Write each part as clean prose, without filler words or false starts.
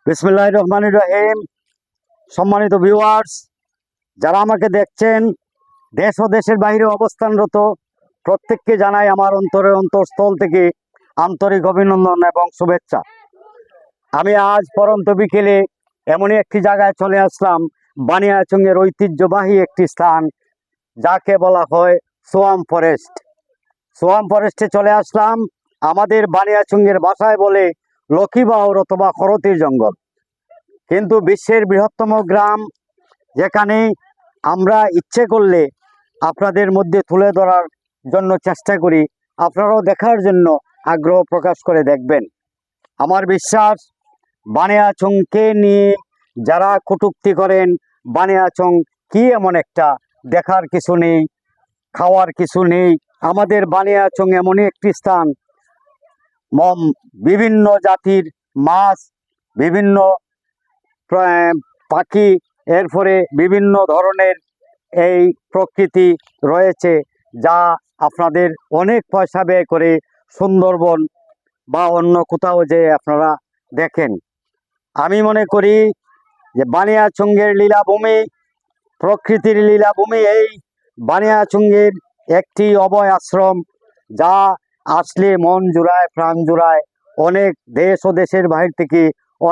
বিসমিল্লাহির রহমানির রহিম। সম্মানিত ভিউয়ার্স, যারা আমাকে দেখছেন দেশ ও দেশের বাইরে অবস্থানরত, প্রত্যেককে জানাই আমার অন্তরস্থল থেকে আন্তরিক অভিনন্দন এবং শুভেচ্ছা। আমি আজ পরন্ত বিকেলে এমনই একটি জায়গায় চলে আসলাম, বানিয়াচংয়ের ঐতিহ্যবাহী একটি স্থান, যাকে বলা হয় সোয়াম ফরেস্ট। সোয়াম ফরেস্টে চলে আসলাম। আমাদের বানিয়াচংয়ের ভাষায় বলে লক্ষ্মীবাউর অথবা খরতির জঙ্গল। কিন্তু বিশ্বের বৃহত্তম গ্রাম, যেখানে আমরা ইচ্ছে করলে আপনাদের মধ্যে তুলে ধরার জন্য চেষ্টা করি, আপনারাও দেখার জন্য আগ্রহ প্রকাশ করে দেখবেন। আমার বিশ্বাস, বানিয়াচংকে নিয়ে যারা কটূক্তি করেন, বানিয়াচং কি এমন একটা দেখার কিছু নেই, খাওয়ার কিছু নেই। আমাদের বানিয়াচং এমনই একটি স্থান, বিভিন্ন জাতির মাছ, বিভিন্ন পাখি, এরপরে বিভিন্ন ধরনের এই প্রকৃতি রয়েছে, যা আপনাদের অনেক পয়সা ব্যয় করে সুন্দরবন বা অন্য কোথাও যে আপনারা দেখেন। আমি মনে করি যে বানিয়াচংয়ের লীলাভূমি, প্রকৃতির লীলাভূমি এই বানিয়াচংয়ের একটি অভয় আশ্রম, যা আসলে মন জুড়ায়, প্রাণ জুড়ায়। অনেক দেশ ও দেশের বাইরে থেকে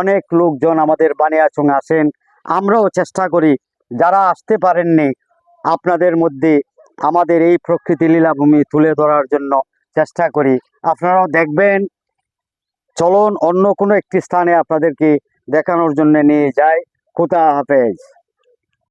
অনেক লোকজন আমাদের বানিয়াচং আসেন। আমরাও চেষ্টা করি, যারা আসতে পারেননি আপনাদের মধ্যে আমাদের এই প্রকৃতি লীলাভূমি তুলে ধরার জন্য চেষ্টা করি। আপনারাও দেখবেন। চলুন অন্য কোনো একটি স্থানে আপনাদেরকে দেখানোর জন্য নিয়ে যাই। খুদা হাফেজ।